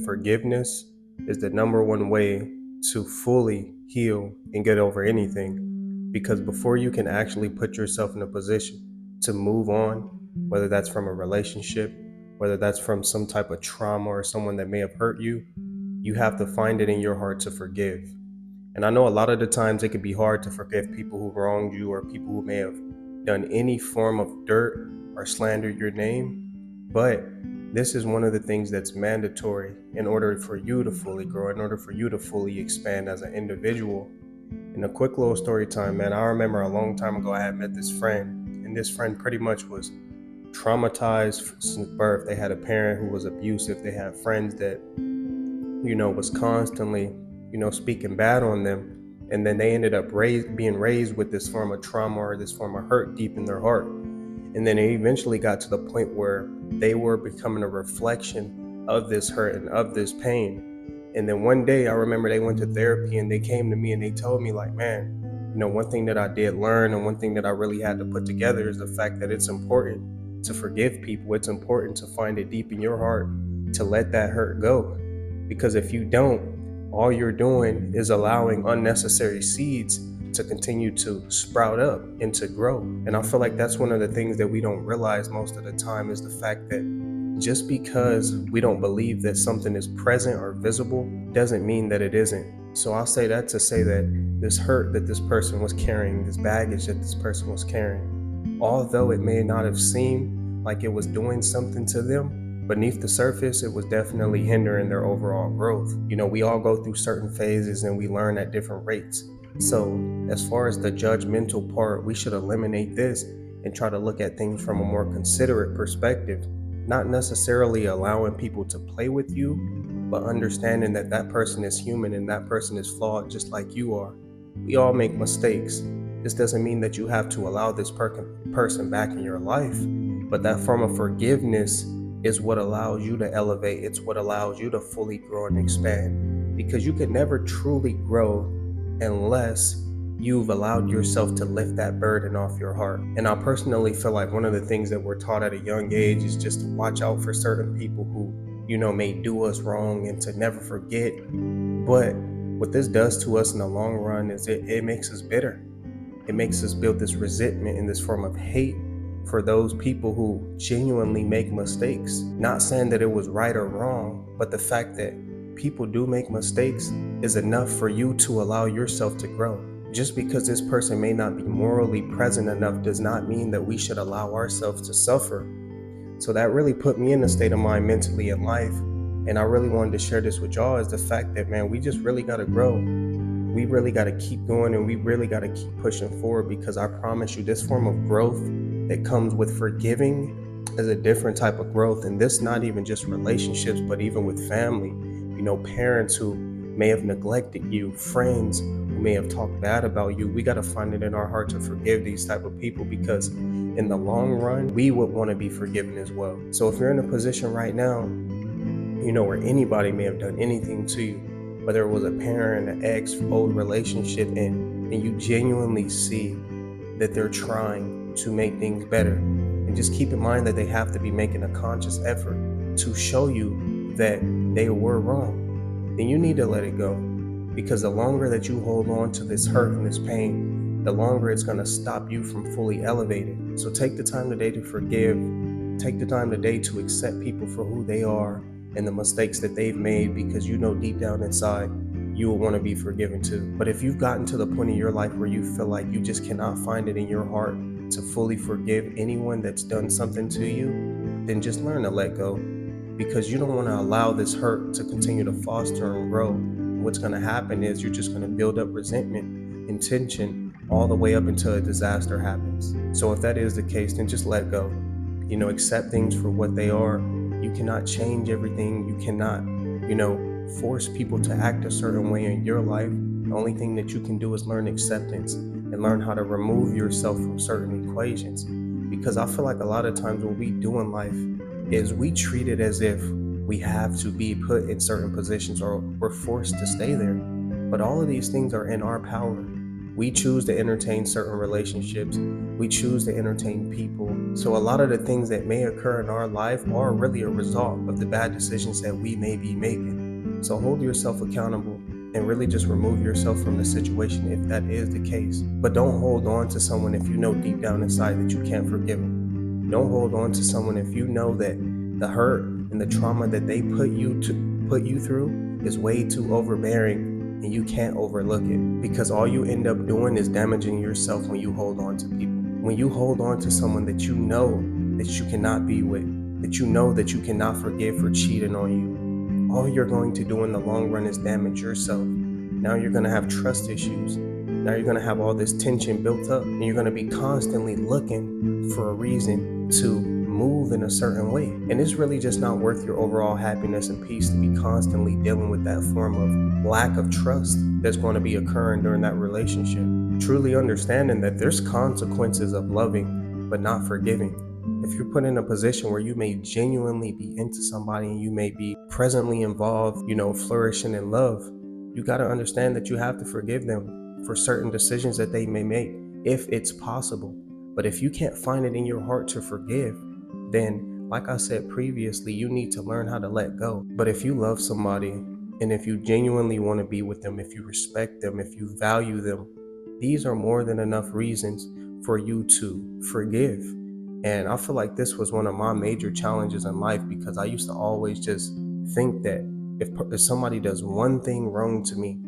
Forgiveness is the number one way to fully heal and get over anything. Because before you can actually put yourself in a position to move on, whether that's from a relationship, whether that's from some type of trauma or someone that may have hurt you, you have to find it in your heart to forgive. And I know a lot of the times it can be hard to forgive people who wronged you or people who may have done any form of dirt or slandered your name. But this is one of the things that's mandatory in order for you to fully grow, in order for you to fully expand as an individual. In a quick little story time, man, I remember a long time ago I had met this friend, and this friend pretty much was traumatized since birth. They had a parent who was abusive. They had friends that was constantly, speaking bad on them. And then they ended up being raised with this form of trauma or this form of hurt deep in their heart. And then it eventually got to the point where they were becoming a reflection of this hurt and of this pain. And then one day I remember they went to therapy and they came to me and they told me, like, man, one thing that I did learn and one thing that I really had to put together is the fact that it's important to forgive people. It's important to find it deep in your heart to let that hurt go. Because if you don't, all you're doing is allowing unnecessary seeds to continue to sprout up and to grow. And I feel like that's one of the things that we don't realize most of the time is the fact that just because we don't believe that something is present or visible doesn't mean that it isn't. So I'll say that to say that this hurt that this person was carrying, this baggage that this person was carrying, although it may not have seemed like it was doing something to them, beneath the surface, it was definitely hindering their overall growth. We all go through certain phases and we learn at different rates. So as far as the judgmental part, we should eliminate this and try to look at things from a more considerate perspective, not necessarily allowing people to play with you, but understanding that that person is human and that person is flawed just like you are. We all make mistakes. This doesn't mean that you have to allow this person back in your life, but that form of forgiveness is what allows you to elevate. It's what allows you to fully grow and expand, because you can never truly grow unless you've allowed yourself to lift that burden off your heart. And I personally feel like one of the things that we're taught at a young age is just to watch out for certain people who, may do us wrong and to never forget. But what this does to us in the long run is it makes us bitter. It makes us build this resentment and this form of hate for those people who genuinely make mistakes. Not saying that it was right or wrong, but the fact that people do make mistakes is enough for you to allow yourself to grow. Just because this person may not be morally present enough does not mean that we should allow ourselves to suffer. So that really put me in a state of mind mentally in life. And I really wanted to share this with y'all, is the fact that, man, we just really got to grow. We really got to keep going and we really got to keep pushing forward, because I promise you this form of growth that comes with forgiving is a different type of growth. And this not even just relationships, but even with family, parents who may have neglected you, friends who may have talked bad about you. We got to find it in our heart to forgive these type of people, because in the long run, we would want to be forgiven as well. So if you're in a position right now, where anybody may have done anything to you, whether it was a parent, an ex, old relationship, and you genuinely see that they're trying to make things better, and just keep in mind that they have to be making a conscious effort to show you that they were wrong, then you need to let it go. Because the longer that you hold on to this hurt and this pain, the longer it's going to stop you from fully elevating. So take the time today to forgive. Take the time today to accept people for who they are and the mistakes that they've made, because deep down inside you will want to be forgiven too. But if you've gotten to the point in your life where you feel like you just cannot find it in your heart to fully forgive anyone that's done something to you, then just learn to let go, because you don't want to allow this hurt to continue to foster and grow. What's going to happen is you're just going to build up resentment and tension all the way up until a disaster happens. So if that is the case, then just let go. Accept things for what they are. You cannot change everything. You cannot, force people to act a certain way in your life. The only thing that you can do is learn acceptance and learn how to remove yourself from certain equations. Because I feel like a lot of times what we do in life is we treat it as if we have to be put in certain positions or we're forced to stay there. But all of these things are in our power. We choose to entertain certain relationships. We choose to entertain people. So a lot of the things that may occur in our life are really a result of the bad decisions that we may be making. So hold yourself accountable and really just remove yourself from the situation if that is the case. But don't hold on to someone if you know deep down inside that you can't forgive them. Don't hold on to someone if you know that the hurt and the trauma that they put you through is way too overbearing and you can't overlook it, because all you end up doing is damaging yourself when you hold on to people. When you hold on to someone that you know that you cannot be with, that you know that you cannot forgive for cheating on you, all you're going to do in the long run is damage yourself. Now you're going to have trust issues. Now you're going to have all this tension built up, and you're going to be constantly looking for a reason to move in a certain way. And it's really just not worth your overall happiness and peace to be constantly dealing with that form of lack of trust that's going to be occurring during that relationship. Truly understanding that there's consequences of loving but not forgiving. If you're put in a position where you may genuinely be into somebody and you may be presently involved, flourishing in love, you got to understand that you have to forgive them for certain decisions that they may make, if it's possible. But if you can't find it in your heart to forgive, then, like I said previously, you need to learn how to let go. But if you love somebody, and if you genuinely want to be with them, if you respect them, if you value them, these are more than enough reasons for you to forgive. And I feel like this was one of my major challenges in life, because I used to always just think that if somebody does one thing wrong to me,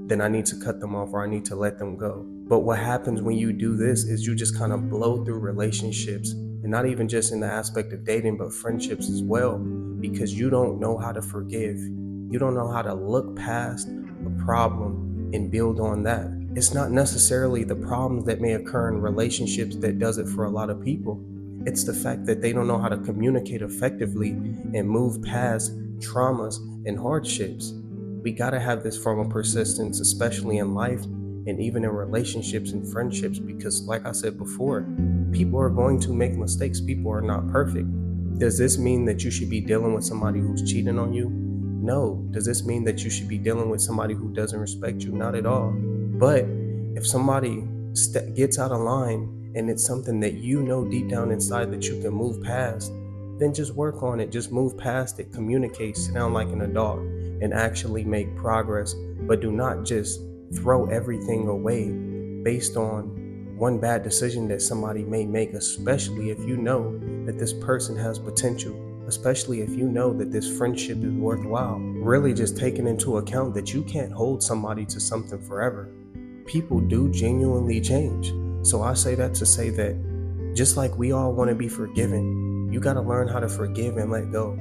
then I need to cut them off or I need to let them go. But what happens when you do this is you just kind of blow through relationships, and not even just in the aspect of dating, but friendships as well, because you don't know how to forgive. You don't know how to look past a problem and build on that. It's not necessarily the problems that may occur in relationships that does it for a lot of people. It's the fact that they don't know how to communicate effectively and move past traumas and hardships. We gotta have this form of persistence, especially in life and even in relationships and friendships, because like I said before, people are going to make mistakes. People are not perfect. Does this mean that you should be dealing with somebody who's cheating on you? No. Does this mean that you should be dealing with somebody who doesn't respect you? Not at all. But if somebody gets out of line and it's something that you know deep down inside that you can move past, then just work on it. Just move past it. Communicate. Sit down like an adult and actually make progress. But do not just throw everything away based on one bad decision that somebody may make, especially if you know that this person has potential, especially if you know that this friendship is worthwhile. Really just taking into account that you can't hold somebody to something forever. People do genuinely change. So I say that to say that just like we all want to be forgiven, you got to learn how to forgive and let go.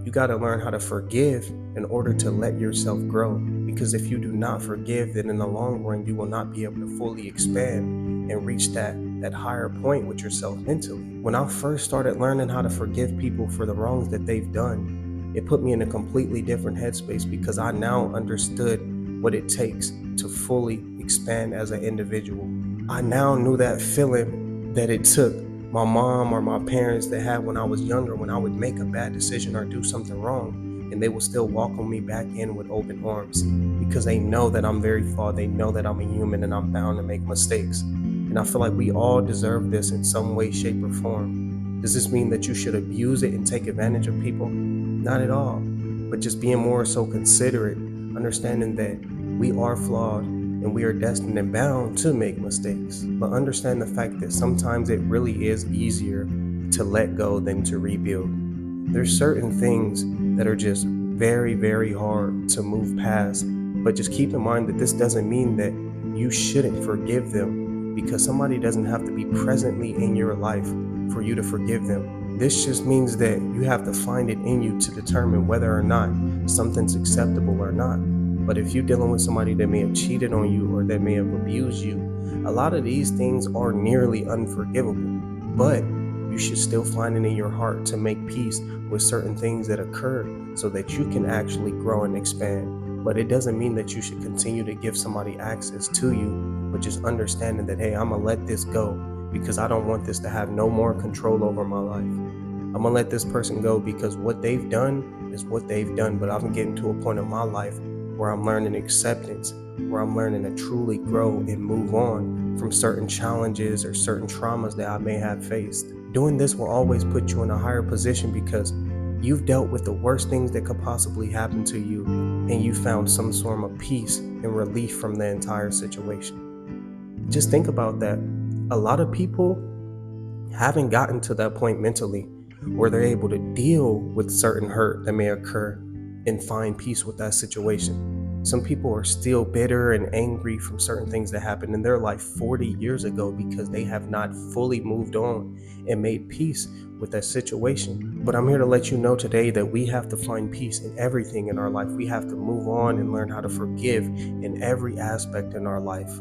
You got to learn how to forgive in order to let yourself grow. Because if you do not forgive, then in the long run, you will not be able to fully expand and reach that higher point with yourself mentally. When I first started learning how to forgive people for the wrongs that they've done, it put me in a completely different headspace, because I now understood what it takes to fully expand as an individual. I now knew that feeling that it took my mom or my parents that had when I was younger, when I would make a bad decision or do something wrong, and they would still welcome me back in with open arms, because they know that I'm very flawed. They know that I'm a human and I'm bound to make mistakes. And I feel like we all deserve this in some way, shape, or form. Does this mean that you should abuse it and take advantage of people? Not at all. But just being more so considerate, understanding that we are flawed and we are destined and bound to make mistakes. But understand the fact that sometimes it really is easier to let go than to rebuild. There's certain things that are just very, very hard to move past. But just keep in mind that this doesn't mean that you shouldn't forgive them, because somebody doesn't have to be presently in your life for you to forgive them. This just means that you have to find it in you to determine whether or not something's acceptable or not. But if you're dealing with somebody that may have cheated on you or that may have abused you, a lot of these things are nearly unforgivable. But you should still find it in your heart to make peace with certain things that occurred so that you can actually grow and expand. But it doesn't mean that you should continue to give somebody access to you, but just understanding that, hey, I'm going to let this go because I don't want this to have no more control over my life. I'm going to let this person go because what they've done is what they've done, but I'm getting to a point in my life where I'm learning acceptance where I'm learning to truly grow and move on from certain challenges or certain traumas that I may have faced. Doing this will always put you in a higher position because you've dealt with the worst things that could possibly happen to you, and you found some form of peace and relief from the entire situation. Just think about that. A lot of people haven't gotten to that point mentally where they're able to deal with certain hurt that may occur and find peace with that situation. Some people are still bitter and angry from certain things that happened in their life 40 years ago because they have not fully moved on and made peace with that situation. But I'm here to let you know today that we have to find peace in everything in our life. We have to move on and learn how to forgive in every aspect in our life.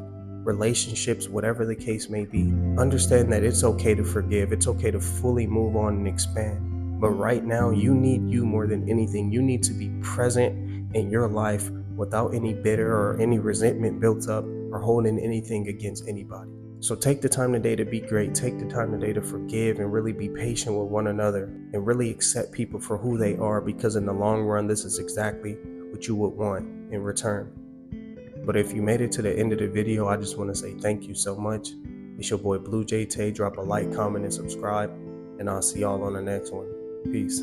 Relationships, whatever the case may be. Understand that it's okay to forgive. It's okay to fully move on and expand. But right now, you need you more than anything. You need to be present in your life without any bitter or any resentment built up or holding anything against anybody. So take the time today to be great. Take the time today to forgive and really be patient with one another and really accept people for who they are, because in the long run, this is exactly what you would want in return. But if you made it to the end of the video, I just want to say thank you so much. It's your boy Blue Jay Tay. Drop a like, comment, and subscribe, and I'll see y'all on the next one. Peace.